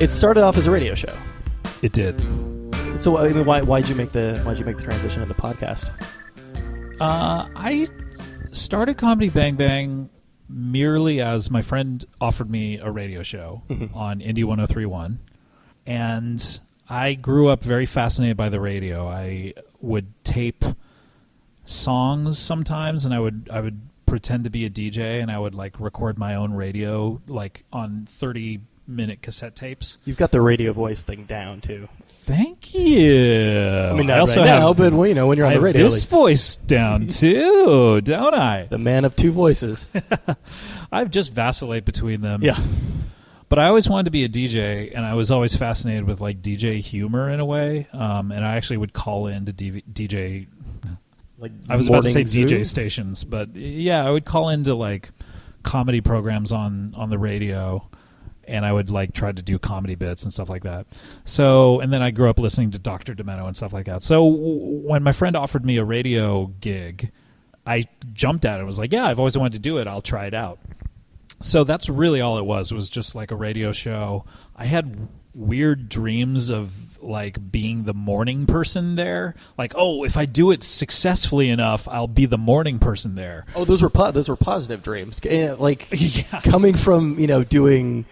It started off as a radio show. It did. So I mean, why'd you make the transition to the podcast? I started Comedy Bang Bang merely as my friend offered me a radio show on Indie 103.1, and I grew up very fascinated by the radio. I would tape songs sometimes, and I would pretend to be a DJ, and I would like record my own radio like on 30-minute cassette tapes. You've got the radio voice thing down too. Thank you. I mean, not right now, but well, you know, when you're on the radio, I have this voice down too, don't I? The man of two voices. I've just vacillate between them. Yeah. But I always wanted to be a DJ, and I was always fascinated with like DJ humor in a way. And I actually would call in to DJ. Like I was about to say Zoo? DJ stations, but yeah, I would call into like comedy programs on the radio. And I would like try to do comedy bits and stuff like that. So, and then I grew up listening to Dr. Demento and stuff like that. So when my friend offered me a radio gig, I jumped at it and was like, yeah, I've always wanted to do it. I'll try it out. So that's really all it was. It was just like a radio show. I had weird dreams of like being the morning person there. Like, oh, if I do it successfully enough, I'll be the morning person there. Oh, those were positive dreams. Like Yeah. coming from, doing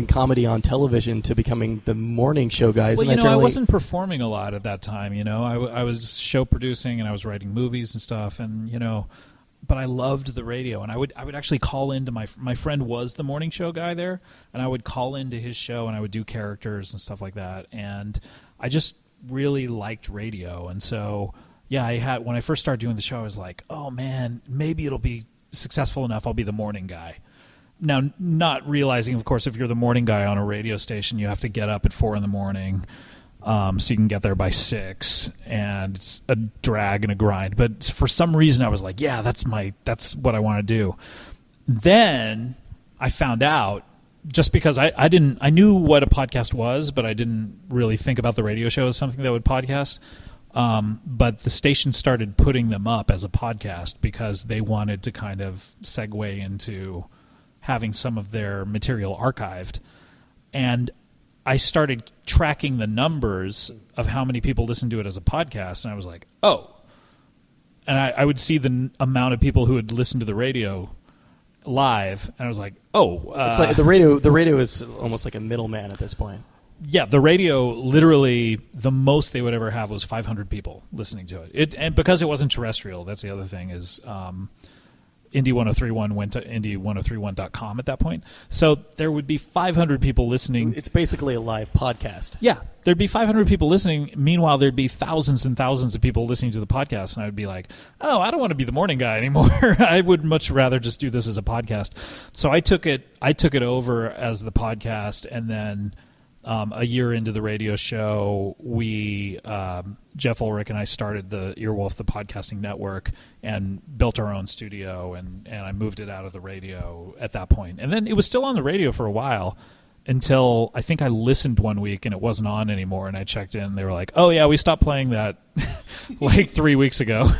comedy on television to becoming the morning show guys. Well, and I wasn't performing a lot at that time. I was show producing and I was writing movies and stuff, and but I loved the radio, and I would actually call into my friend was the morning show guy there, and I would call into his show and I would do characters and stuff like that, and I just really liked radio, and so yeah, when I first started doing the show, I was like, oh man, maybe it'll be successful enough. I'll be the morning guy. Now, not realizing, of course, if you're the morning guy on a radio station, you have to get up at 4 a.m, so you can get there by 6, and it's a drag and a grind. But for some reason, I was like, yeah, that's what I want to do. Then I found out, just because I knew what a podcast was, but I didn't really think about the radio show as something that would podcast. But the station started putting them up as a podcast because they wanted to kind of segue into having some of their material archived. And I started tracking the numbers of how many people listened to it as a podcast, and I was like, oh. And I would see the amount of people who had listened to the radio live, and I was like, oh. It's like the radio is almost like a middleman at this point. Yeah, the radio, literally, the most they would ever have was 500 people listening to it. And because it wasn't terrestrial, that's the other thing, is Indie 103.1 went to indie1031.com at that point. So there would be 500 people listening. It's basically a live podcast. Yeah, there'd be 500 people listening. Meanwhile, there'd be thousands and thousands of people listening to the podcast, and I would be like, oh, I don't want to be the morning guy anymore. I would much rather just do this as a podcast. So I took it over as the podcast, and then a year into the radio show, we Jeff Ulrich and I started the Earwolf, the podcasting network, and built our own studio, and I moved it out of the radio at that point. And then it was still on the radio for a while until I think I listened one week and it wasn't on anymore, and I checked in and they were like, oh yeah, we stopped playing that like 3 weeks ago.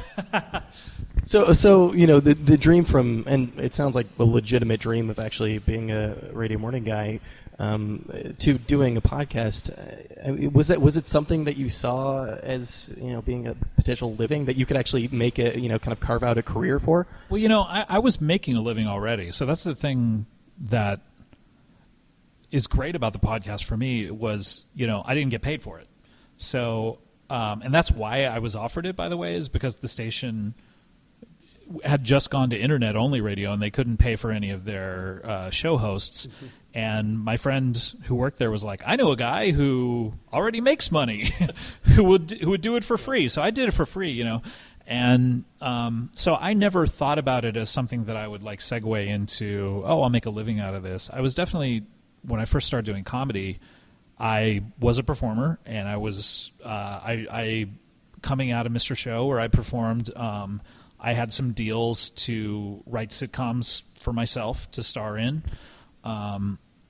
So the dream from, and it sounds like a legitimate dream of actually being a radio morning guy, to doing a podcast, was it something that you saw as being a potential living that you could actually make a kind of carve out a career for? Well, I was making a living already, so that's the thing that is great about the podcast for me was I didn't get paid for it, so and that's why I was offered it, by the way, is because the station had just gone to internet only radio and they couldn't pay for any of their show hosts. Mm-hmm. And my friend who worked there was like, I know a guy who already makes money who would do it for free. So I did it for free, And so I never thought about it as something that I would like segue into, oh, I'll make a living out of this. I was definitely, when I first started doing comedy, I was a performer, and I was I coming out of Mr. Show where I performed. I had some deals to write sitcoms for myself to star in.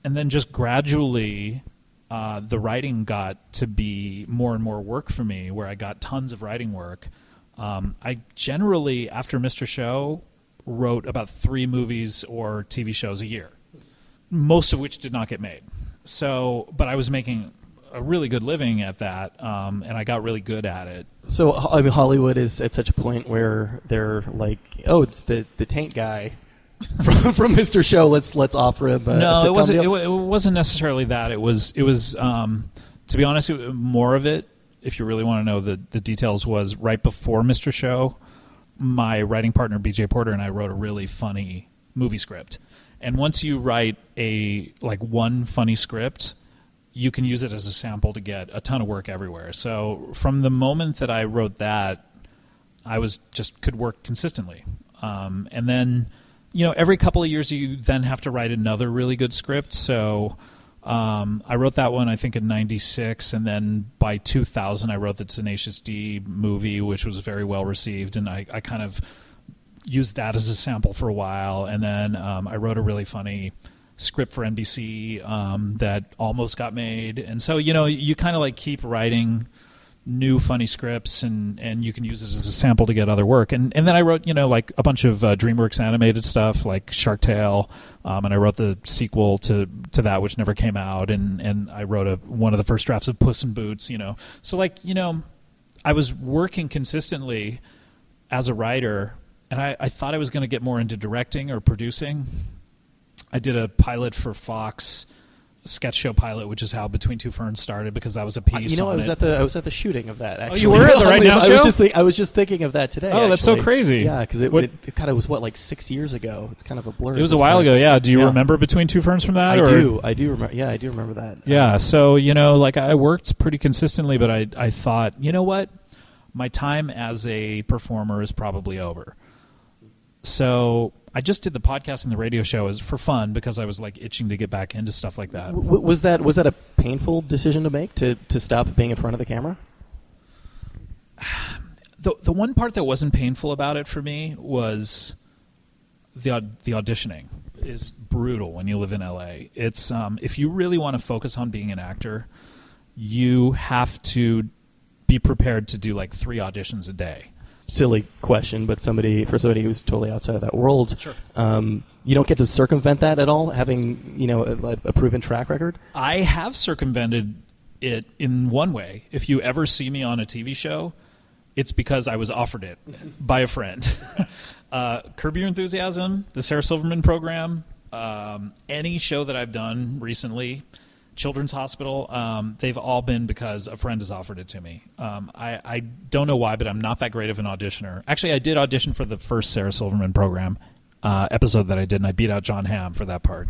And then just gradually, the writing got to be more and more work for me, where I got tons of writing work. I generally, after Mr. Show, wrote about 3 movies or TV shows a year, most of which did not get made. So, but I was making a really good living at that, and I got really good at it. So I mean, Hollywood is at such a point where they're like, oh, it's the tank guy from Mr. Show. Let's offer him. No, a it wasn't. deal. It wasn't necessarily that. It was. To be honest, more of it. If you really want to know the details, was right before Mr. Show. My writing partner BJ Porter and I wrote a really funny movie script, and once you write one funny script, you can use it as a sample to get a ton of work everywhere. So from the moment that I wrote that, I could work consistently. And then, every couple of years you then have to write another really good script. So I wrote that one, I think, in 96. And then by 2000, I wrote the Tenacious D movie, which was very well received. And I kind of used that as a sample for a while. And then I wrote a really funny script for NBC that almost got made. And so, you kind of keep writing new funny scripts, and you can use it as a sample to get other work. And then I wrote, a bunch of DreamWorks animated stuff like Shark Tale, and I wrote the sequel to that, which never came out. And I wrote one of the first drafts of Puss in Boots, So I was working consistently as a writer, and I thought I was going to get more into directing or producing. I did a pilot for Fox, a sketch show pilot, which is how Between Two Ferns started, because that was a piece. I was at the shooting of that. Actually. Oh, you were at the Right Now show? I was just thinking of that today. Oh, that's so crazy. Yeah, because it kind of was 6 years ago. It's kind of a blur. It was a while ago. Yeah. Do you remember Between Two Ferns from that? I do remember. Yeah, I do remember that. Yeah. So I worked pretty consistently, but I thought, you know what, my time as a performer is probably over. So I just did the podcast and the radio show as for fun, because I was itching to get back into stuff like that. Was that a painful decision to make, to stop being in front of the camera? The one part that wasn't painful about it for me was the auditioning is brutal when you live in LA. It's if you really want to focus on being an actor, you have to be prepared to do 3 auditions a day. Silly question, but for somebody who's totally outside of that world, sure. You don't get to circumvent that at all, having a proven track record. I have circumvented it in one way. If you ever see me on a TV show, it's because I was offered it by a friend. Curb Your Enthusiasm, the Sarah Silverman program, any show that I've done recently, Children's Hospital, they've all been because a friend has offered it to me. I don't know why, but I'm not that great of an auditioner. Actually, I did audition for the first Sarah Silverman program episode that I did, and I beat out John Hamm for that part.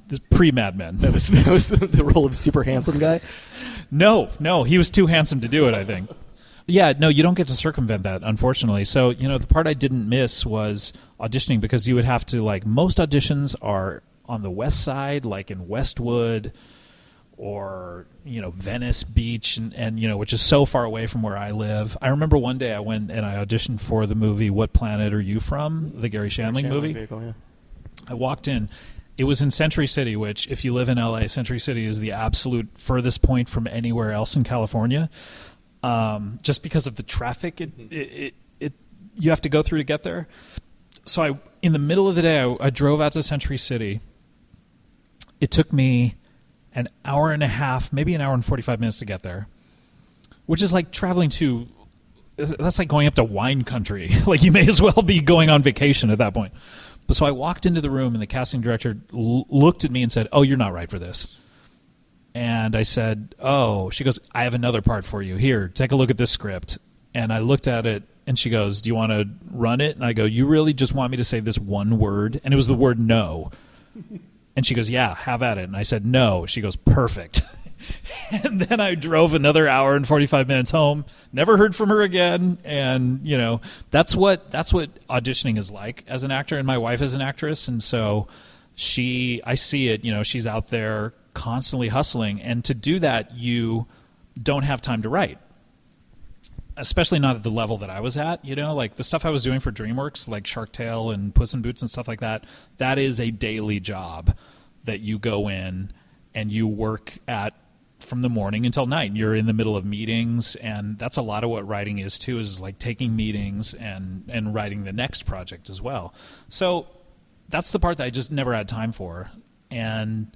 This pre-Mad Men. That was the role of super handsome guy? No, he was too handsome to do it, I think. Yeah, no, you don't get to circumvent that, unfortunately. So, the part I didn't miss was auditioning, because you would have to, most auditions are on the west side, in Westwood or, Venice Beach, and which is so far away from where I live. I remember one day I went and I auditioned for the movie What Planet Are You From? The Gary Shandling movie. Vehicle, yeah. I walked in. It was in Century City, which, if you live in LA, Century City is the absolute furthest point from anywhere else in California. Just because of the traffic you have to go through to get there. So in the middle of the day, I drove out to Century City. It took me an hour and a half, maybe an hour and 45 minutes to get there, which is traveling that's like going up to wine country. You may as well be going on vacation at that point. But so I walked into the room, and the casting director looked at me and said, "Oh, you're not right for this." And I said, "Oh." She goes, "I have another part for you. Here, take a look at this script." And I looked at it, and she goes, "Do you want to run it?" And I go, "You really just want me to say this one word?" And it was the word no. And she goes, "Yeah, have at it." And I said, "No." She goes, "Perfect." And then I drove another hour and 45 minutes home, never heard from her again. And, that's what auditioning is like as an actor. And my wife is an actress. And so I see it, she's out there constantly hustling. And to do that, you don't have time to write. Especially not at the level that I was at, the stuff I was doing for DreamWorks, like Shark Tale and Puss in Boots and stuff like that, that is a daily job that you go in and you work at from the morning until night. You're in the middle of meetings, and that's a lot of what writing is too, is taking meetings and writing the next project as well. So that's the part that I just never had time for. And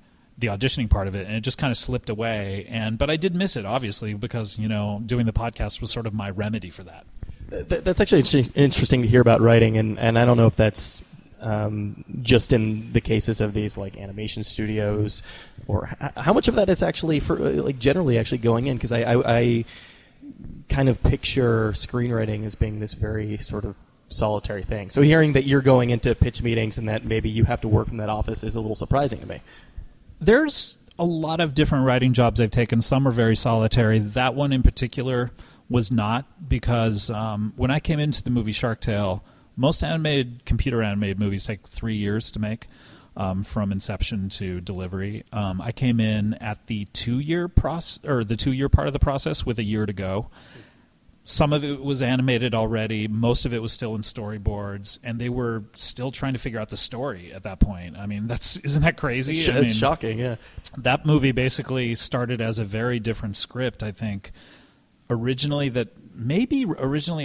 the auditioning part of it, and it just kind of slipped away. But I did miss it, obviously, because doing the podcast was sort of my remedy for that. That's actually interesting to hear about writing, and I don't know if that's just in the cases of these like animation studios, or how much of that is actually for like generally actually going in, because I kind of picture screenwriting as being this very sort of solitary thing. So hearing that you're going into pitch meetings and that maybe you have to work from that office is a little surprising to me. There's a lot of different writing jobs I've taken. Some are very solitary. That one in particular was not, because when I came into the movie Shark Tale, most computer animated movies take 3 years to make, from inception to delivery. I came in at the 2-year process, or the 2-year part of the process, with a year to go. Some of it was animated already. Most of it was still in storyboards, and they were still trying to figure out the story at that point. I mean, isn't that crazy? It's shocking, yeah. That movie basically started as a very different script, I think. Originally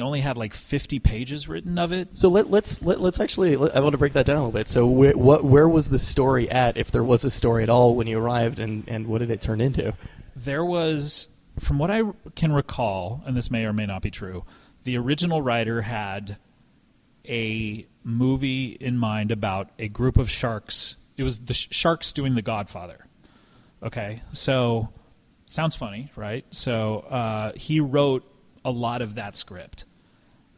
only had like 50 pages written of it. So let's actually, I want to break that down a little bit. So where was the story at, if there was a story at all, when you arrived, and what did it turn into? There was, from what I can recall, and this may or may not be true, the original writer had a movie in mind about a group of sharks. It was the sharks doing The Godfather. Okay, so sounds funny, right? So he wrote a lot of that script.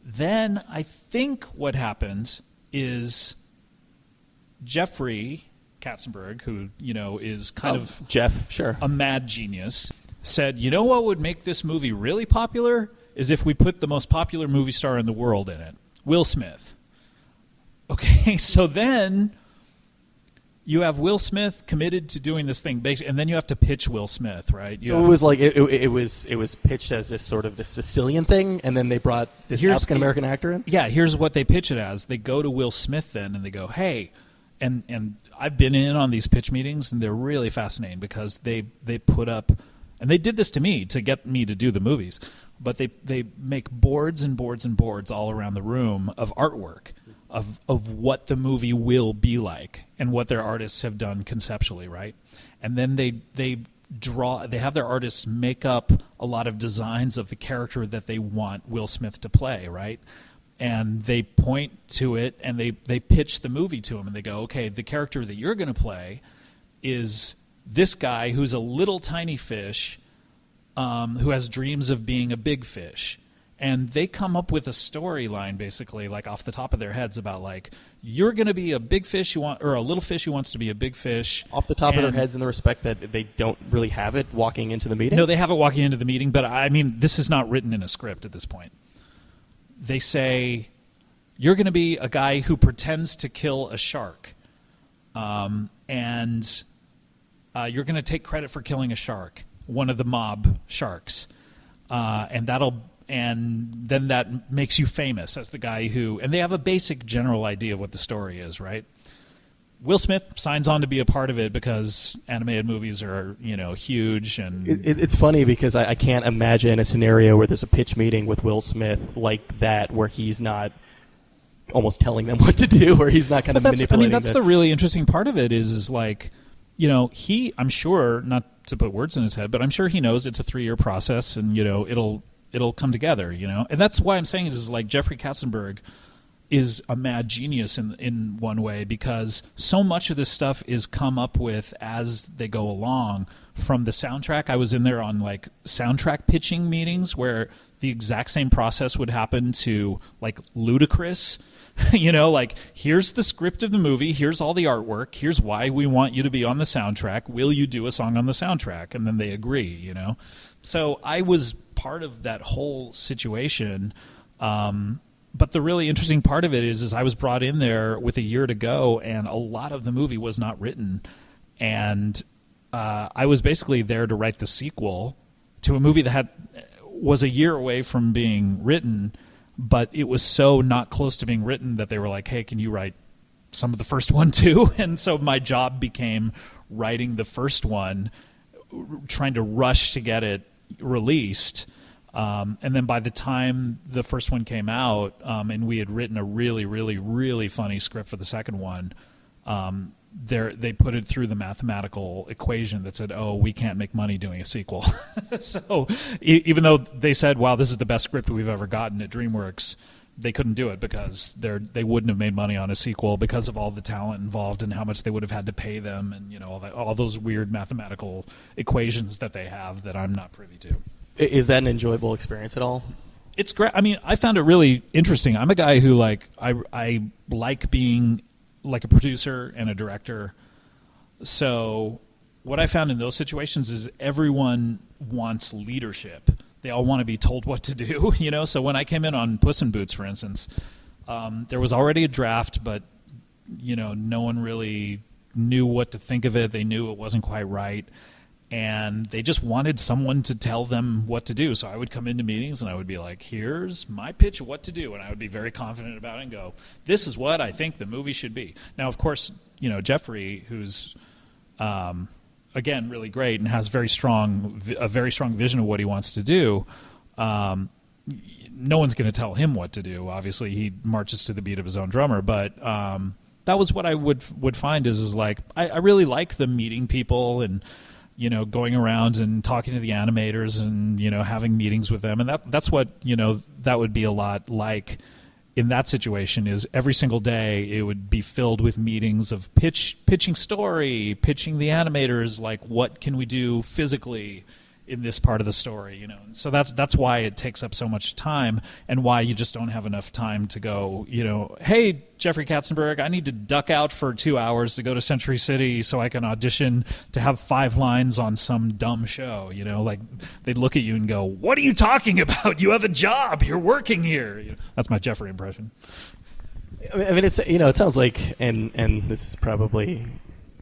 Then I think what happened is Jeffrey Katzenberg, who is kind of Jeff, sure, a mad genius, said, what would make this movie really popular is if we put the most popular movie star in the world in it, Will Smith. Okay, so then you have Will Smith committed to doing this thing, and then you have to pitch Will Smith, right? So it was like it was pitched as this sort of this Sicilian thing, and then they brought this African American actor in. Yeah, here's what they pitch it as. They go to Will Smith then, and they go, "Hey," and I've been in on these pitch meetings, and they're really fascinating, because they put up, and they did this to me to get me to do the movies, but they make boards and boards and boards all around the room of artwork of what the movie will be like and what their artists have done conceptually, right? And then they have their artists make up a lot of designs of the character that they want Will Smith to play, right? And they point to it, and they pitch the movie to him, and they go, okay, the character that you're going to play is this guy who's a little tiny fish who has dreams of being a big fish. And they come up with a storyline, basically, like off the top of their heads, about like, you're going to be a big fish or a little fish who wants to be a big fish. Off the top of their heads, in the respect that they don't really have it walking into the meeting? No, they have it walking into the meeting, but I mean, this is not written in a script at this point. They say, you're going to be a guy who pretends to kill a shark, and you're going to take credit for killing a shark, one of the mob sharks, and then that makes you famous as the guy who... And they have a basic general idea of what the story is, right? Will Smith signs on to be a part of it because animated movies are, huge. And it's funny because I can't imagine a scenario where there's a pitch meeting with Will Smith like that, where he's not almost telling them what to do, or he's not kind of manipulating. I mean, that's the really interesting part of it is like, I'm sure, not to put words in his head, but I'm sure he knows it's a 3-year process, and, it'll come together, And that's why I'm saying it is like Jeffrey Katzenberg is a mad genius in one way, because so much of this stuff is come up with as they go along from the soundtrack. I was in there on like soundtrack pitching meetings where the exact same process would happen to like Ludacris. Like, here's the script of the movie, here's all the artwork, here's why we want you to be on the soundtrack, will you do a song on the soundtrack? And then they agree, So I was part of that whole situation. But the really interesting part of it is I was brought in there with a year to go, and a lot of the movie was not written. And I was basically there to write the sequel to a movie that was a year away from being written, but it was so not close to being written that they were like, hey, can you write some of the first one too? And so my job became writing the first one, trying to rush to get it released. And then by the time the first one came out, and we had written a really, really, really funny script for the second one, they put it through the mathematical equation that said, oh, we can't make money doing a sequel. So even though they said, wow, this is the best script we've ever gotten at DreamWorks, they couldn't do it because they wouldn't have made money on a sequel because of all the talent involved and how much they would have had to pay them, and all those weird mathematical equations that they have that I'm not privy to. Is that an enjoyable experience at all? It's great. I mean, I found it really interesting. I'm a guy who I like being like a producer and a director. So what I found in those situations is everyone wants leadership. They all want to be told what to do, So when I came in on Puss in Boots, for instance, there was already a draft, but no one really knew what to think of it. They knew it wasn't quite right, and they just wanted someone to tell them what to do. So I would come into meetings and I would be like, "Here's my pitch of what to do," and I would be very confident about it and go, "This is what I think the movie should be." Now, of course, Jeffrey, who's again, really great and has a very strong vision of what he wants to do. No one's going to tell him what to do. Obviously, he marches to the beat of his own drummer. But that was what I would find is like I really like the meeting people and going around and talking to the animators and having meetings with them, and that's what that would be a lot like. In that situation is every single day it would be filled with meetings of pitching story, pitching the animators, like what can we do physically in this part of the story, So that's why it takes up so much time and why you just don't have enough time to go, hey, Jeffrey Katzenberg, I need to duck out for 2 hours to go to Century City so I can audition to have 5 lines on some dumb show, like they'd look at you and go, what are you talking about? You have a job. You're working here. That's my Jeffrey impression. I mean, it's it sounds like, and this is probably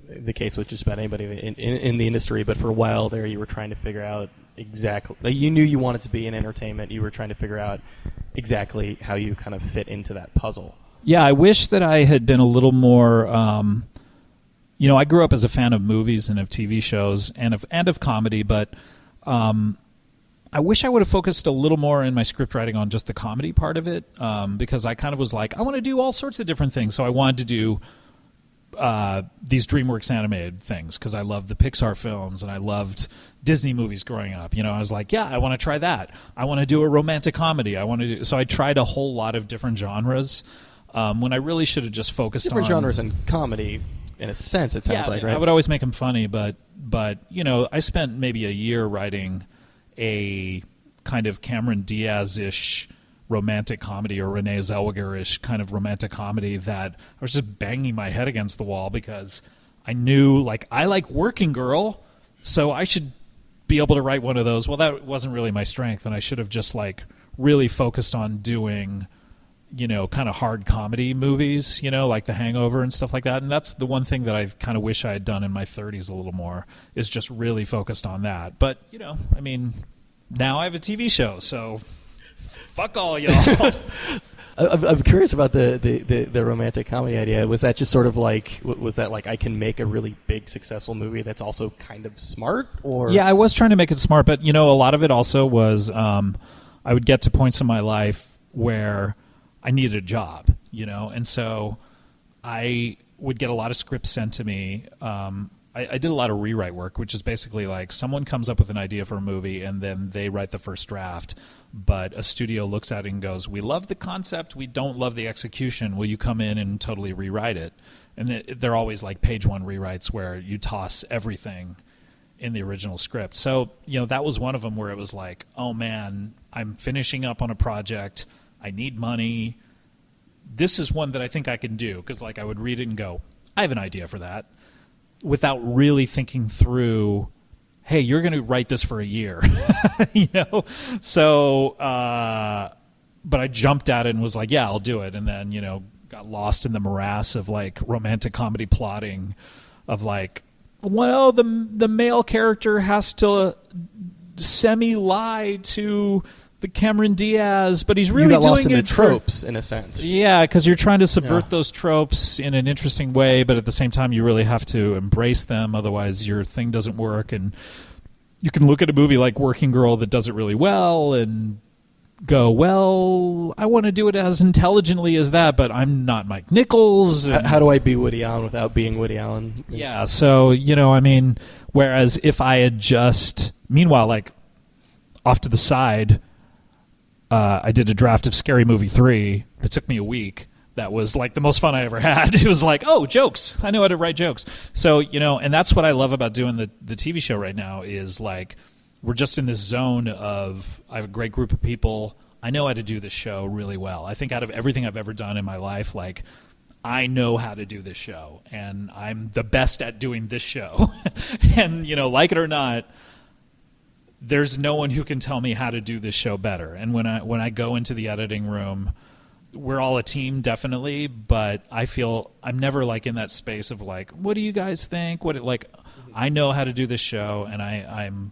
the case with just about anybody in the industry, but for a while there you were trying to figure out exactly, you knew you wanted to be in entertainment, you were trying to figure out exactly how you kind of fit into that puzzle. Yeah, I wish that I had been a little more I grew up as a fan of movies and of TV shows and of comedy, but I wish I would have focused a little more in my script writing on just the comedy part of it, because I kind of was like, I want to do all sorts of different things. So I wanted to do these DreamWorks animated things because I loved the Pixar films and I loved Disney movies growing up. I was like, yeah, I want to try that. I want to do a romantic comedy. So I tried a whole lot of different genres when I really should have just focused on different genres and comedy. In a sense, it sounds like, right? I would always make them funny, but I spent maybe a year writing a kind of Cameron Diaz-ish romantic comedy or Renee Zellweger-ish kind of romantic comedy that I was just banging my head against the wall because I knew, I like Working Girl, so I should be able to write one of those. Well, that wasn't really my strength, and I should have just, really focused on doing, kind of hard comedy movies, like The Hangover and stuff like that. And that's the one thing that I kind of wish I had done in my 30s a little more, is just really focused on that. But, now I have a TV show, so fuck all y'all. I'm curious about the romantic comedy idea. Was that just sort of was that I can make a really big successful movie that's also kind of smart? Or yeah, I was trying to make it smart, but a lot of it also was I would get to points in my life where I needed a job, and so I would get a lot of scripts sent to me. I did a lot of rewrite work, which is basically someone comes up with an idea for a movie and then they write the first draft, but a studio looks at it and goes, we love the concept, we don't love the execution. Will you come in and totally rewrite it? And they're always page one rewrites where you toss everything in the original script. So, that was one of them where it was oh man, I'm finishing up on a project. I need money. This is one that I think I can do. Because I would read it and go, I have an idea for that, without really thinking through, hey, you're going to write this for a year, So, but I jumped at it and was like, yeah, I'll do it. And then, got lost in the morass of romantic comedy plotting of well, the male character has to semi-lie to the Cameron Diaz, but he's really you got doing lost in it the tropes in a sense. Yeah, because you're trying to subvert those tropes in an interesting way, but at the same time, you really have to embrace them. Otherwise, your thing doesn't work. And you can look at a movie like Working Girl that does it really well, and go, well, I want to do it as intelligently as that, but I'm not Mike Nichols. How do I be Woody Allen without being Woody Allen? Yeah, so, I mean, whereas if I had just, meanwhile, like, off to the side, I did a draft of Scary Movie 3 that took me a week. That was like the most fun I ever had. It was like, oh, jokes. I know how to write jokes. So, and that's what I love about doing the TV show right now is like, we're just in this zone of, I have a great group of people. I know how to do this show really well. I think out of everything I've ever done in my life, like, I know how to do this show, and I'm the best at doing this show. And, like it or not, there's no one who can tell me how to do this show better. And when I go into the editing room, we're all a team, definitely, but I feel I'm never like in that space of like, what do you guys think? I know how to do this show, and I'm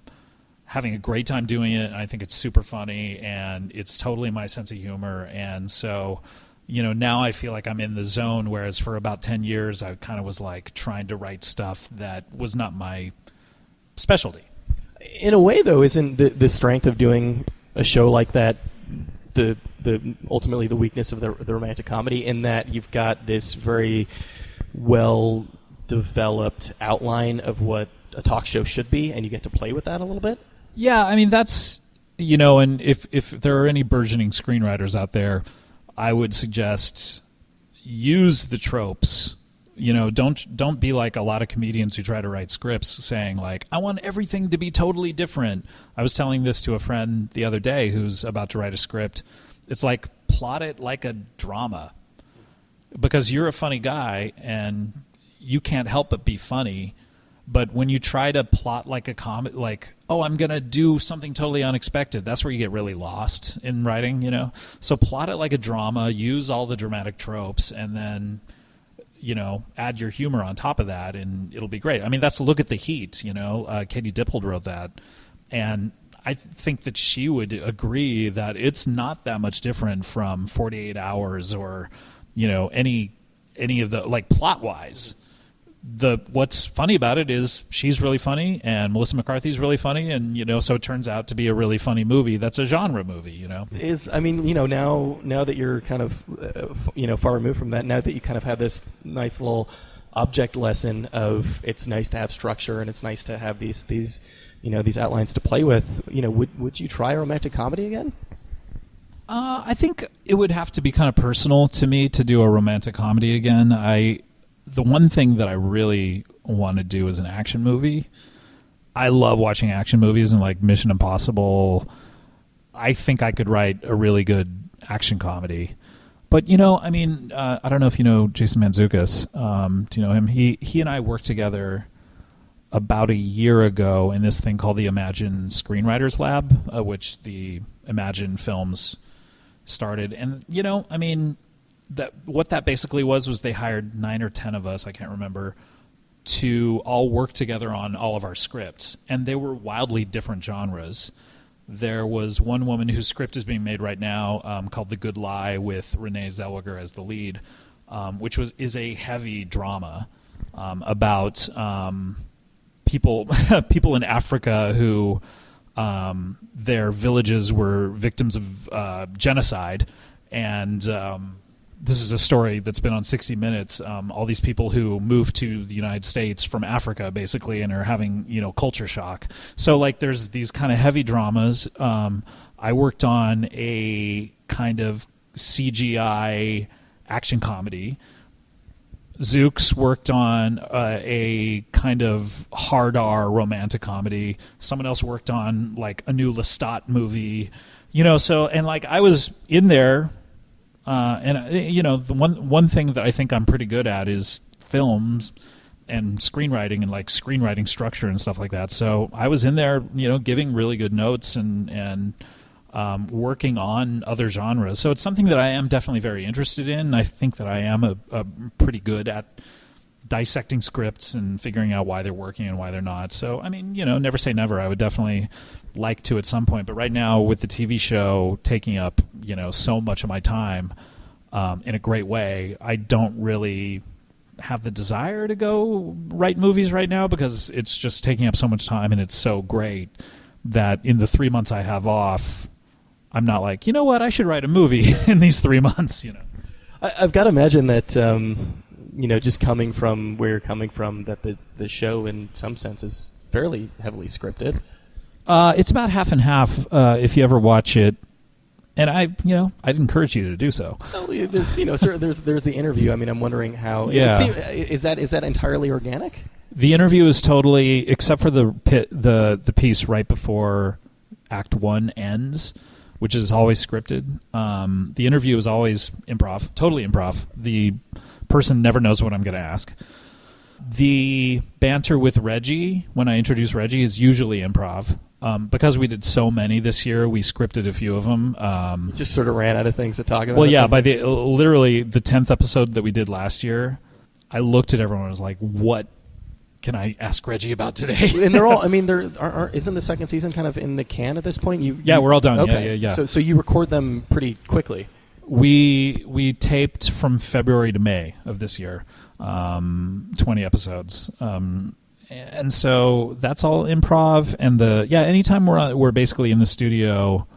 having a great time doing it, and I think it's super funny, and it's totally my sense of humor. And so, now I feel like I'm in the zone, whereas for about 10 years I kind of was like trying to write stuff that was not my specialty. In a way, though, isn't the strength of doing a show like that the ultimately the weakness of the romantic comedy, in that you've got this very well developed outline of what a talk show should be, and you get to play with that a little bit? Yeah, I mean, that's, and if there are any burgeoning screenwriters out there, I would suggest use the tropes. Don't be like a lot of comedians who try to write scripts saying like, I want everything to be totally different. I was telling this to a friend the other day who's about to write a script. It's like, plot it like a drama, because you're a funny guy and you can't help but be funny. But when you try to plot like a comedy, like, oh, I'm going to do something totally unexpected, that's where you get really lost in writing, So plot it like a drama, use all the dramatic tropes, and then add your humor on top of that, and it'll be great. I mean, that's Look at the Heat, Katie Dippold wrote that, and I think that she would agree that it's not that much different from 48 Hours or, any of the, like, plot-wise. What's funny about it is she's really funny, and Melissa McCarthy's really funny, and so it turns out to be a really funny movie that's a genre movie. Now that you're kind of far removed from that, now that you kind of have this nice little object lesson of it's nice to have structure and it's nice to have these outlines to play with, would you try a romantic comedy again? I think it would have to be kind of personal to me to do a romantic comedy again. The one thing that I really want to do is an action movie. I love watching action movies, and like Mission Impossible, I think I could write a really good action comedy. But, I don't know if you know Jason Mantzoukas. Do you know him? He and I worked together about a year ago in this thing called the Imagine Screenwriters Lab, which the Imagine Films started. And, what that basically was they hired 9 or 10 of us, I can't remember, to all work together on all of our scripts. And they were wildly different genres. There was one woman whose script is being made right now called The Good Lie, with Renee Zellweger as the lead, which is a heavy drama about people in Africa who their villages were victims of genocide. And this is a story that's been on 60 Minutes. All these people who moved to the United States from Africa, basically, and are having, culture shock. So, like, there's these kind of heavy dramas. I worked on a kind of CGI action comedy. Zooks worked on a kind of hard R romantic comedy. Someone else worked on, like, a new Lestat movie. So, and, like, I was in there. The one thing that I think I'm pretty good at is films and screenwriting, and like screenwriting structure and stuff like that. So I was in there, giving really good notes and working on other genres. So it's something that I am definitely very interested in. I think that I am a pretty good at dissecting scripts and figuring out why they're working and why they're not. So, never say never. I would definitely like to at some point. But right now, with the TV show taking up, so much of my time in a great way, I don't really have the desire to go write movies right now, because it's just taking up so much time, and it's so great that in the 3 months I have off, I'm not like, you know what, I should write a movie in these 3 months. I've got to imagine that just coming from where you're coming from, that the show in some sense is fairly heavily scripted. It's about half and half if you ever watch it. And I'd encourage you to do so. Well, there's the interview. I mean, I'm wondering how. Yeah. Is that entirely organic? The interview is totally, except for the piece right before Act 1 ends, which is always scripted. The interview is always improv, totally improv. The person never knows what I'm going to ask. The banter with Reggie, when I introduce Reggie, is usually improv. Because we did so many this year, we scripted a few of them. Just sort of ran out of things to talk about. Well, yeah, by literally the 10th episode that we did last year, I looked at everyone and was like, what can I ask Reggie about today? And they're all, I mean, isn't the second season kind of in the can at this point? We're all done. Okay. Yeah. So you record them pretty quickly. We taped from February to May of this year, 20 episodes. And so that's all improv, and anytime we're basically in the studio,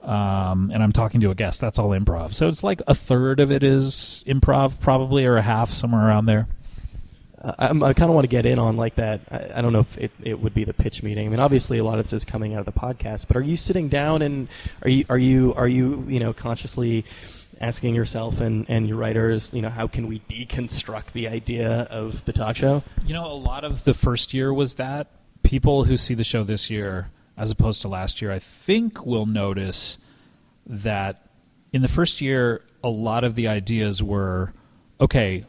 and I'm talking to a guest, that's all improv. So it's like a third of it is improv, probably, or a half, somewhere around there. I kind of want to get in on like that. I don't know if it would be the pitch meeting. I mean, obviously a lot of this is coming out of the podcast, but are you sitting down and are you consciously asking yourself and your writers, how can we deconstruct the idea of the talk show? A lot of the first year was that. People who see the show this year as opposed to last year, I think will notice that in the first year, a lot of the ideas were, okay,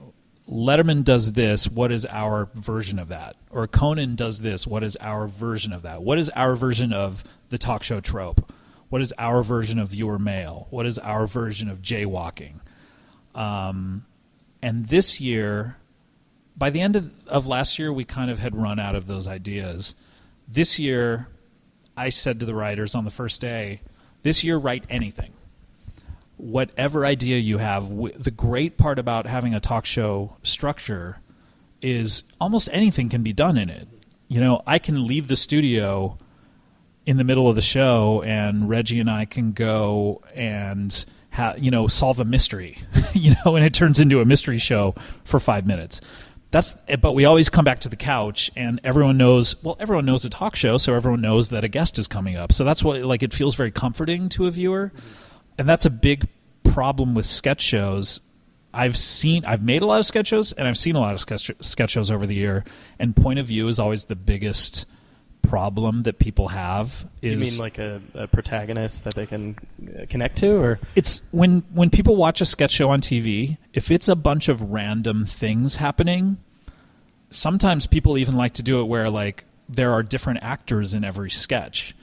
Letterman does this, what is our version of that? Or Conan does this, what is our version of that? What is our version of the talk show trope? What is our version of viewer mail? What is our version of jaywalking? And this year, by the end of last year, we kind of had run out of those ideas. This year, I said to the writers on the first day, this year, write anything. Whatever idea you have. The great part about having a talk show structure is almost anything can be done in it. I can leave the studio in the middle of the show, and Reggie and I can go and solve a mystery, and it turns into a mystery show for 5 minutes. But we always come back to the couch, and everyone knows a talk show, so everyone knows that a guest is coming up. So that's what, it feels very comforting to a viewer, and that's a big problem with sketch shows. I've made a lot of sketch shows, and I've seen a lot of sketch shows over the year, and point of view is always the biggest problem that people have. You mean like a protagonist that they can connect to, or it's when people watch a sketch show on TV, if it's a bunch of random things happening, sometimes people even like to do it where there are different actors in every sketch.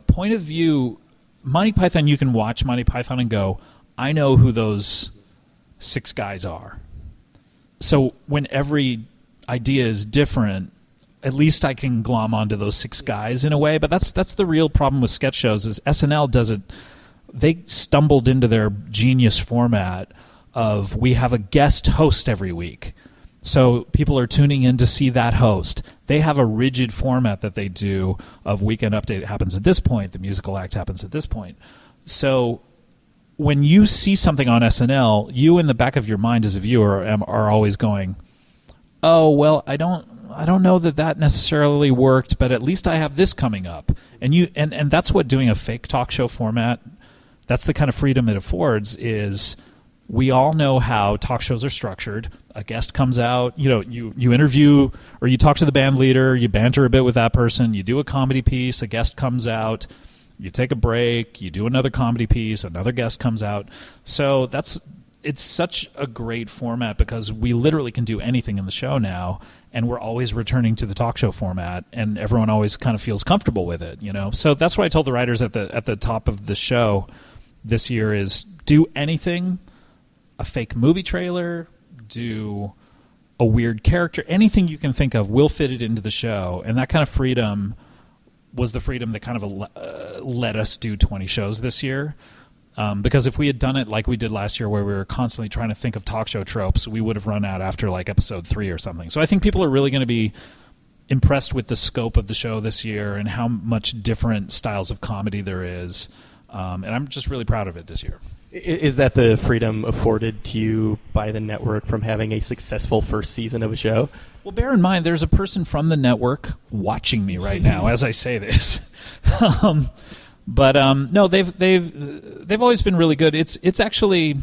Point of view, Monty Python, you can watch Monty Python and go, I know who those 6 guys are. So when every idea is different, at least I can glom onto those 6 guys in a way. But that's the real problem with sketch shows is SNL does it. They stumbled into their genius format of we have a guest host every week. So people are tuning in to see that host. They have a rigid format that they do of Weekend Update happens at this point, the musical act happens at this point. So when you see something on SNL, you in the back of your mind as a viewer are always going, oh, well, I don't know that necessarily worked, but at least I have this coming up. And that's what doing a fake talk show format, that's the kind of freedom it affords, is we all know how talk shows are structured. A guest comes out, you interview or you talk to the band leader, you banter a bit with that person, you do a comedy piece, a guest comes out, you take a break, you do another comedy piece, another guest comes out. So it's such a great format because we literally can do anything in the show now, and we're always returning to the talk show format, and everyone always kind of feels comfortable with it, So that's what I told the writers at the top of the show this year is do anything, a fake movie trailer, do a weird character, anything you can think of, we'll fit it into the show. And that kind of freedom was the freedom that kind of let us do 20 shows this year. Because if we had done it like we did last year where we were constantly trying to think of talk show tropes, we would have run out after episode 3 or something. So I think people are really going to be impressed with the scope of the show this year and how much different styles of comedy there is. And I'm just really proud of it this year. Is that the freedom afforded to you by the network from having a successful first season of a show? Well, bear in mind, there's a person from the network watching me right now as I say this. But no, they've always been really good. It's actually,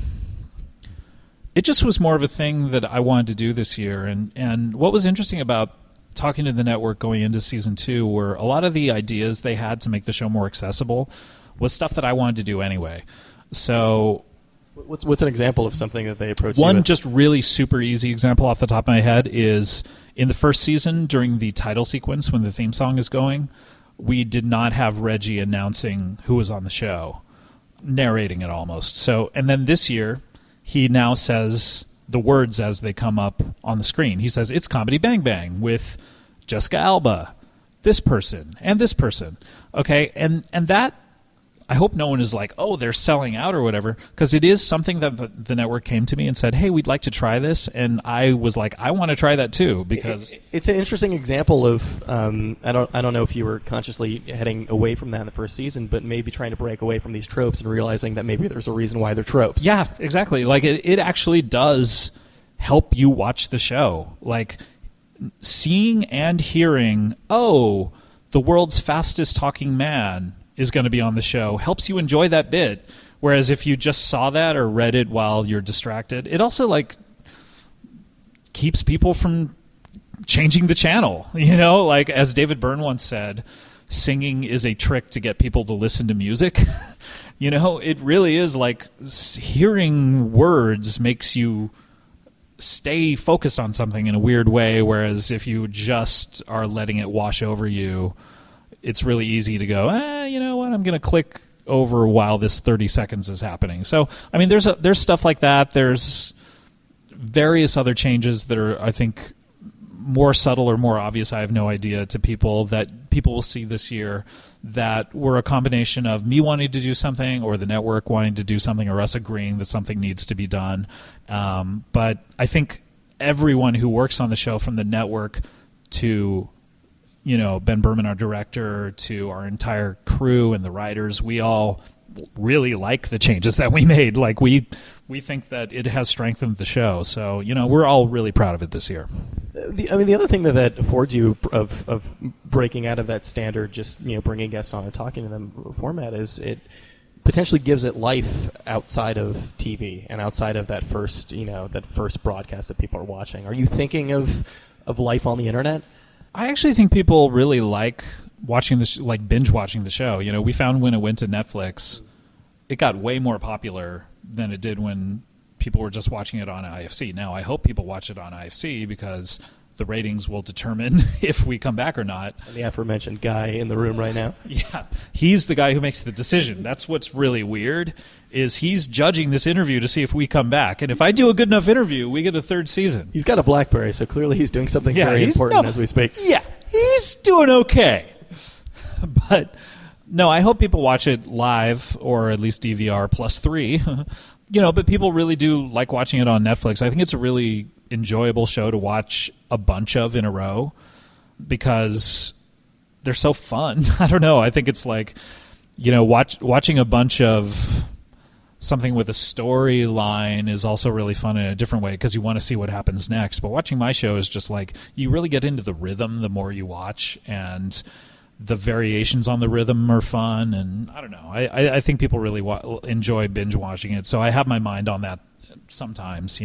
it just was more of a thing that I wanted to do this year. And what was interesting about talking to the network going into season 2 were a lot of the ideas they had to make the show more accessible was stuff that I wanted to do anyway. So what's an example of something that they approached one you with? just really super easy example off the top of my head is in the first season during the title sequence when the theme song is going, we did not have Reggie announcing who was on the show, narrating it almost. So, and then this year, he now says the words as they come up on the screen. He says, "It's Comedy Bang Bang with Jessica Alba, this person, and this person." Okay, and that, I hope no one is like, oh, they're selling out or whatever, because it is something that the network came to me and said, hey, we'd like to try this. And I was like, I want to try that too, because it's an interesting example of I don't know if you were consciously heading away from that in the first season, but maybe trying to break away from these tropes and realizing that maybe there's a reason why they're tropes. Yeah, exactly. Like it actually does help you watch the show. Like seeing and hearing, oh, the world's fastest talking man is going to be on the show helps you enjoy that bit. Whereas if you just saw that or read it while you're distracted, it also like keeps people from changing the channel. You know, like as David Byrne once said, singing is a trick to get people to listen to music. You know, it really is like hearing words makes you stay focused on something in a weird way. Whereas if you just are letting it wash over you, it's really easy to go, you know what, I'm going to click over while this 30 seconds is happening. So, I mean, there's stuff like that. There's various other changes that are, I think, more subtle or more obvious, I have no idea, to people that people will see this year that were a combination of me wanting to do something or the network wanting to do something or us agreeing that something needs to be done. But I think everyone who works on the show, from the network to Ben Berman, our director, to our entire crew and the writers, we all really like the changes that we made. Like we think that it has strengthened the show. So, we're all really proud of it this year. The other thing that affords you of breaking out of that standard, just, bringing guests on and talking to them format, is it potentially gives it life outside of TV and outside of that first broadcast that people are watching. Are you thinking of life on the internet? I actually think people really like watching this, like binge watching the show. We found when it went to Netflix, it got way more popular than it did when people were just watching it on IFC. Now, I hope people watch it on IFC because the ratings will determine if we come back or not. And the aforementioned guy in the room right now. Yeah, he's the guy who makes the decision. That's what's really weird, is he's judging this interview to see if we come back. And if I do a good enough interview, we get a third season. He's got a BlackBerry, so clearly he's doing something very important as we speak. Yeah, he's doing okay. But no, I hope people watch it live, or at least DVR +3. But people really do like watching it on Netflix. I think it's a really enjoyable show to watch a bunch of in a row because they're so fun. I don't know. I think it's like, watching a bunch of something with a storyline is also really fun in a different way because you want to see what happens next. But watching my show is just like, you really get into the rhythm the more you watch, and the variations on the rhythm are fun. And I don't know. I think people really enjoy binge watching it. So I have my mind on that sometimes,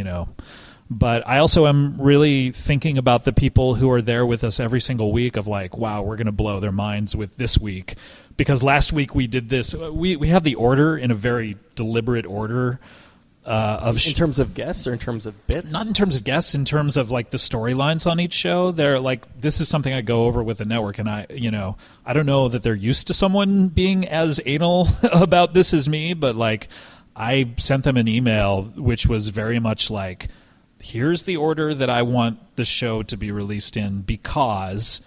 But I also am really thinking about the people who are there with us every single week of like, wow, we're going to blow their minds with this week. Because last week we did this. We have the order in a very deliberate order. In terms of guests or in terms of bits? Not in terms of guests, in terms of like the storylines on each show. They're like, this is something I go over with the network, and I don't know that they're used to someone being as anal about this as me, but like I sent them an email which was very much like, here's the order that I want the show to be released in because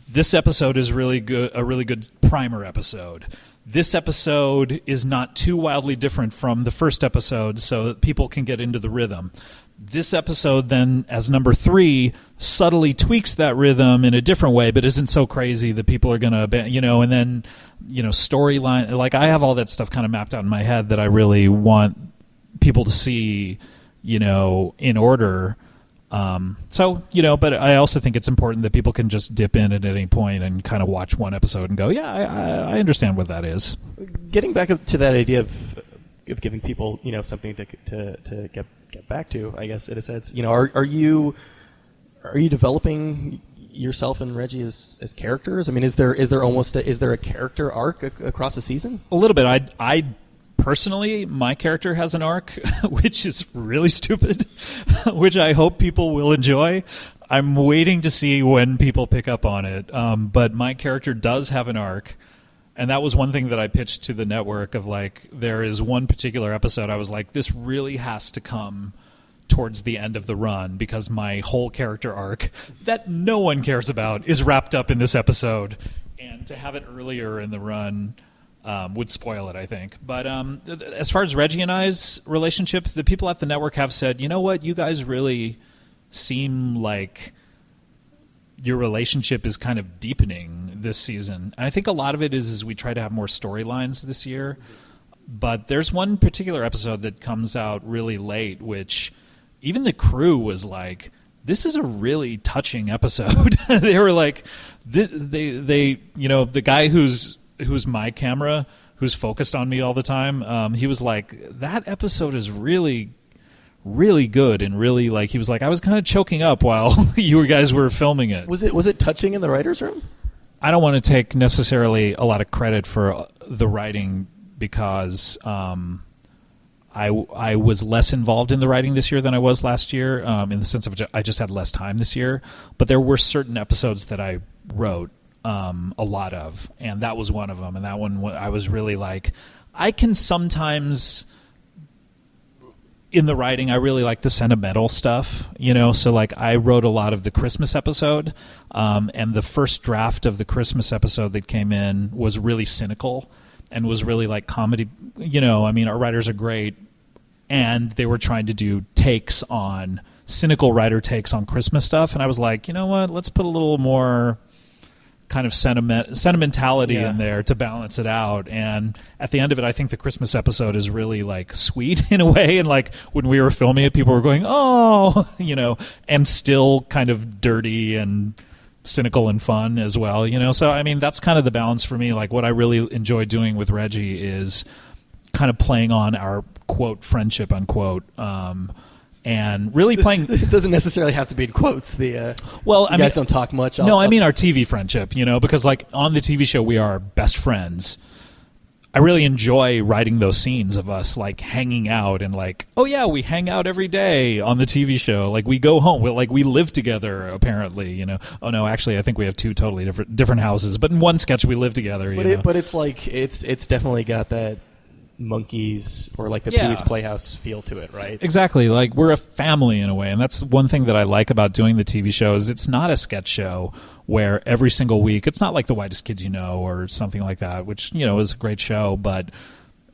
this episode is really good, a really good primer episode. this episode is not too wildly different from the first episode so that people can get into the rhythm. This episode then, as number 3, subtly tweaks that rhythm in a different way, but isn't so crazy that people are going to, and then, storyline. Like, I have all that stuff kind of mapped out in my head that I really want people to see, in order. But I also think it's important that people can just dip in at any point and kind of watch one episode and go, yeah, I understand what that is. Getting back up to that idea of giving people, something to get back to, I guess, in a sense. Are you developing yourself and Reggie as characters? I mean, is there a character arc across the season? A little bit. I personally, my character has an arc, which is really stupid, which I hope people will enjoy. I'm waiting to see when people pick up on it. But my character does have an arc. And that was one thing that I pitched to the network of, like, there is one particular episode I was like, this really has to come towards the end of the run because my whole character arc that no one cares about is wrapped up in this episode. And to have it earlier in the run would spoil it, I think. But as far as Reggie and I's relationship, the people at the network have said, you know what, you guys really seem like your relationship is kind of deepening this season. And I think a lot of it is we try to have more storylines this year. But there's one particular episode that comes out really late, which even the crew was like, this is a really touching episode. They were like, they the guy who's my camera, who's focused on me all the time, he was like, that episode is really, really good, and really, like, he was like, I was kind of choking up while you guys were filming it. Was it touching in the writer's room? I don't want to take necessarily a lot of credit for the writing because I was less involved in the writing this year than I was last year, in the sense of I just had less time this year. But there were certain episodes that I wrote a lot of, and that was one of them. And that one I was really like, I can sometimes, in the writing, I really like the sentimental stuff, so like I wrote a lot of the Christmas episode, and the first draft of the Christmas episode that came in was really cynical and was really like comedy. I mean, our writers are great, and they were trying to do cynical writer takes on Christmas stuff, and I was like, you know what, let's put a little more kind of sentimentality in there to balance it out. And at the end of it, I think the Christmas episode is really like sweet in a way, and like when we were filming it, people were going, oh, and still kind of dirty and cynical and fun as well, so I mean, that's kind of the balance for me. Like, what I really enjoy doing with Reggie is kind of playing on our quote friendship unquote, and really playing. It doesn't necessarily have to be in quotes. You guys don't talk much. I mean our TV friendship, because like on the TV show we are best friends. I really enjoy writing those scenes of us like hanging out and like, oh yeah, we hang out every day on the TV show. Like we go home, we live together apparently. Oh no, actually I think we have two totally different houses, but in one sketch we live together. But it's like it's definitely got that Monkeys or like the Pee-wee's Playhouse feel to it, right? Exactly. Like we're a family in a way, and that's one thing that I like about doing the TV show is it's not a sketch show where every single week, it's not like The Whitest Kids You Know or something like that, which is a great show, but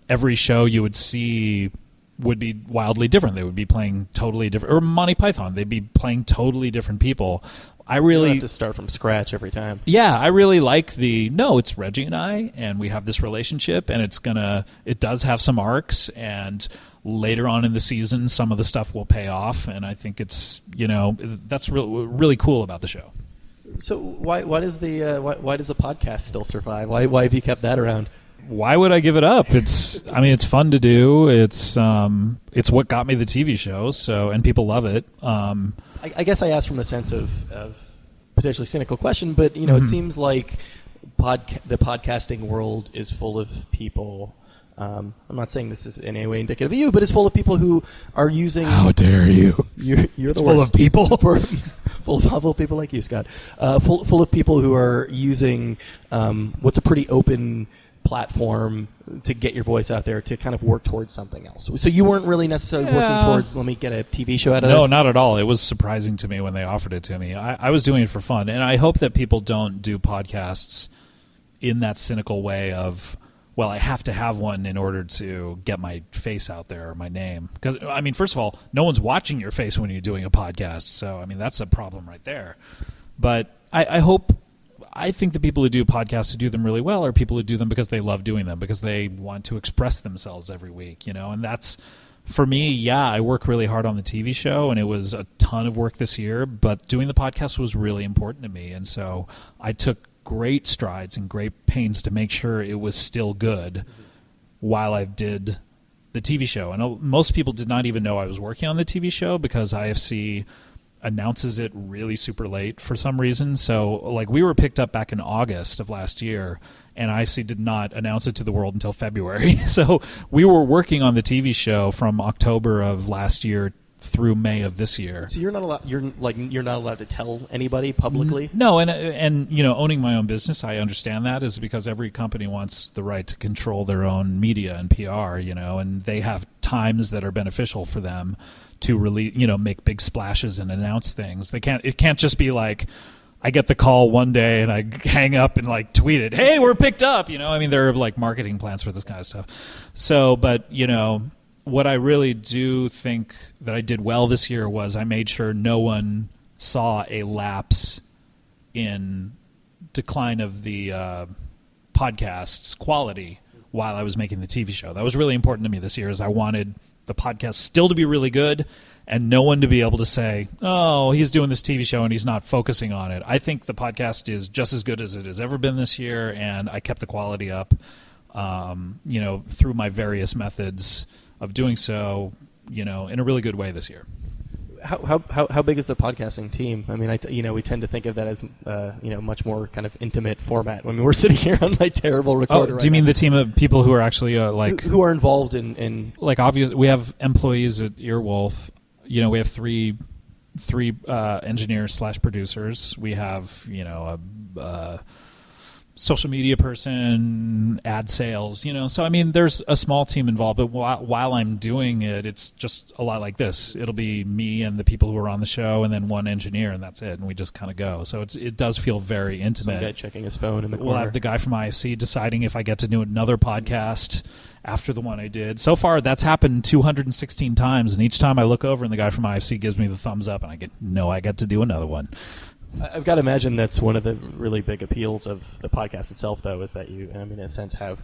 every show you would see would be wildly different. They would be playing totally different, or Monty Python, they'd be playing totally different people. I really you have to start from scratch every time. Yeah, I really like it's Reggie and I, and we have this relationship, and it does have some arcs, and later on in the season, some of the stuff will pay off, and I think it's, that's really cool about the show. So why does the podcast still survive? Why have you kept that around? Why would I give it up? It's fun to do. It's what got me the TV show. So, and people love it. I guess I asked from the sense of potentially cynical question, but it seems like the podcasting world is full of people. I'm not saying this is in any way indicative of you, but it's full of people who are using. How dare you? You're the full worst. Of people. full of people like you, Scott. Full of people who are using what's a pretty open platform to get your voice out there to kind of work towards something else. So you weren't really necessarily working towards, let me get a TV show out of this? No, not at all. It was surprising to me when they offered it to me. I was doing it for fun, and I hope that people don't do podcasts in that cynical way of, well, I have to have one in order to get my face out there or my name. Because, I mean, first of all, no one's watching your face when you're doing a podcast. So, I mean, that's a problem right there. But I think the people who do podcasts who do them really well are people who do them because they love doing them, because they want to express themselves every week, and that's, for me, yeah, I work really hard on the TV show, and it was a ton of work this year, but doing the podcast was really important to me, and so I took great strides and great pains to make sure it was still good while I did the TV show. And most people did not even know I was working on the TV show because IFC announces it really super late for some reason. So, like, we were picked up back in August of last year, and IFC did not announce it to the world until February. So we were working on the TV show from October of last year through May of this year. So you're not allowed. You're not allowed to tell anybody publicly. No, and owning my own business, I understand that is because every company wants the right to control their own media and PR. And they have times that are beneficial for them to really make big splashes and announce things. It can't just be like, I get the call one day and I hang up and like tweet it, hey, we're picked up. I mean, there are like marketing plans for this kind of stuff. So, but what I really do think that I did well this year was I made sure no one saw a lapse in decline of the podcast's quality while I was making the TV show. That was really important to me this year, is I wanted the podcast still to be really good and no one to be able to say, oh, he's doing this TV show and he's not focusing on it. I think the podcast is just as good as it has ever been this year, and I kept the quality up, through my various methods of doing so, in a really good way this year. How big is the podcasting team? I mean, we tend to think of that as much more kind of intimate format. I mean, we're sitting here on my terrible recorder. Do you mean the team of people who are actually who are involved in like obvious? We have employees at Earwolf. We have three engineers / producers. We have a social media person, ad sales, So, I mean, there's a small team involved, but while I'm doing it, it's just a lot like this. It'll be me and the people who are on the show and then one engineer, and that's it, and we just kind of go. So it does feel very intimate. Some guy checking his phone in the corner. We'll have the guy from IFC deciding if I get to do another podcast after the one I did. So far, that's happened 216 times, and each time I look over and the guy from IFC gives me the thumbs up, and I get to do another one. I've got to imagine that's one of the really big appeals of the podcast itself, though, is that you, in a sense, have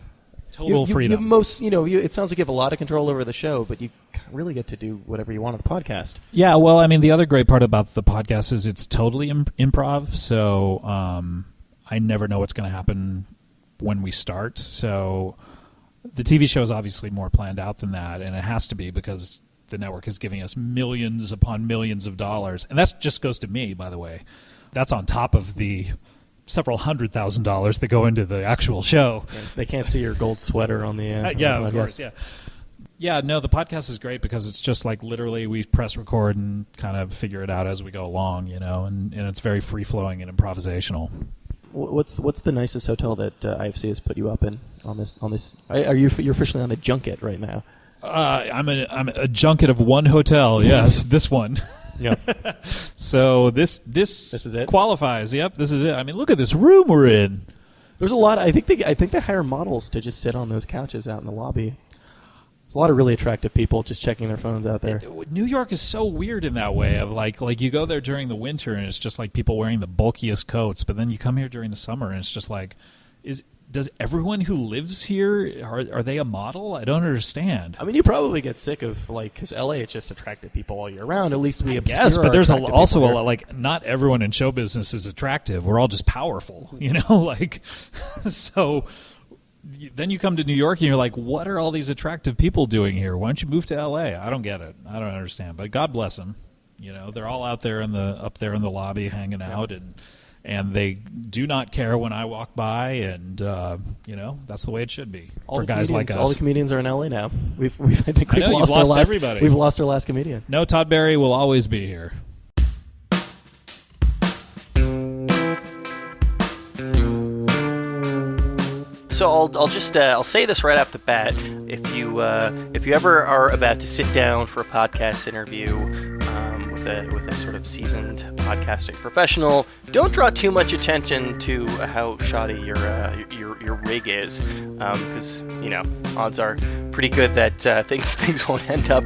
total freedom. It sounds like you have a lot of control over the show, but you really get to do whatever you want on the podcast. Yeah, well, I mean, the other great part about the podcast is it's totally improv, so I never know what's going to happen when we start. So the TV show is obviously more planned out than that, and it has to be because the network is giving us millions upon millions of dollars. And that just goes to me, by the way. That's on top of the several $100,000 that go into the actual show. They can't see your gold sweater on the yeah, of course, yeah. Yeah, no, the podcast is great because it's just like literally we press record and kind of figure it out as we go along, and it's very free-flowing and improvisational. What's the nicest hotel that IFC has put you up in on this? You're officially on a junket right now? I'm a junket of one hotel. Yes, this one. Yeah. So this is it. Qualifies. Yep, this is it. I mean, look at this room we're in. There's a lot. I think they hire models to just sit on those couches out in the lobby. There's a lot of really attractive people just checking their phones out there. New York is so weird in that way. Of like you go there during the winter and it's just like people wearing the bulkiest coats, but then you come here during the summer and it's just like, does everyone who lives here, are they a model? I don't understand. I mean, you probably get sick of, because LA, it's just attractive people all year round. At least we obscure Yes, but there's also a lot, not everyone in show business is attractive. We're all just powerful, so then you come to New York and you're like, what are all these attractive people doing here? Why don't you move to LA? I don't get it. I don't understand. But God bless them. They're all out there up there in the lobby hanging out, and they do not care when I walk by, and that's the way it should be for guys like us. All the comedians are in LA now. I think we've lost everybody. We've lost our last comedian. No, Todd Barry will always be here. So I'll say this right off the bat. If you ever are about to sit down for a podcast interview with a sort of seasoned podcasting professional. Don't draw too much attention to how shoddy your rig is, because odds are pretty good that things won't end up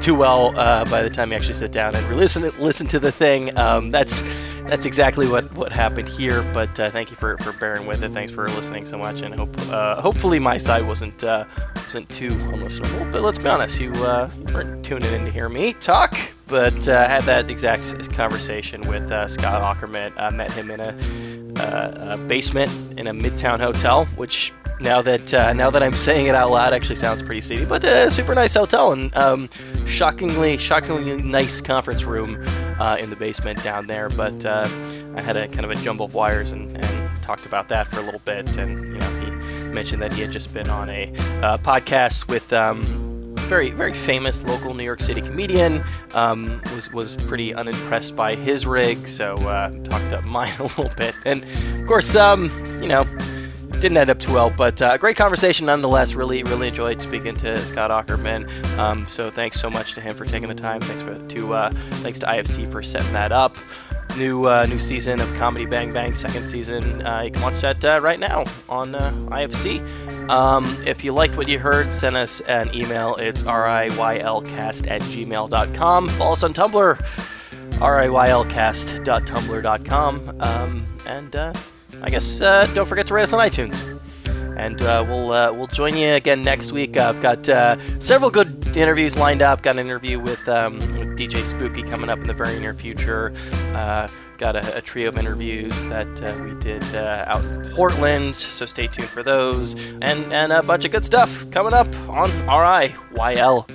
too well by the time you actually sit down and listen to the thing. That's exactly what happened here, but thank you for bearing with it. Thanks for listening so much, and hopefully my side wasn't too unlistenable. But let's be honest, you weren't tuning in to hear me talk, but had that exact conversation with Scott Aukerman. Met him in a basement in a Midtown hotel, which now that I'm saying it out loud actually sounds pretty seedy, but a super nice hotel, and shockingly nice conference room in the basement down there. But I had a kind of a jumble of wires and talked about that for a little bit, and he mentioned that he had just been on a podcast with very, very famous local New York City comedian. Was pretty unimpressed by his rig, so talked up mine a little bit, and of course didn't end up too well, but great conversation nonetheless. Really enjoyed speaking to Scott Aukerman. So thanks so much to him for taking the time. Thanks to IFC for setting that up. New season of Comedy Bang Bang, second season. You can watch that right now on IFC. If you liked what you heard, send us an email. It's riylcast@gmail.com. Follow us on Tumblr, riylcast.tumblr.com. And I guess don't forget to rate us on iTunes. And we'll join you again next week. I've got several good interviews lined up. Got an interview with DJ Spooky coming up in the very near future. Got a trio of interviews that we did out in Portland, so stay tuned for those. And a bunch of good stuff coming up on RIYL.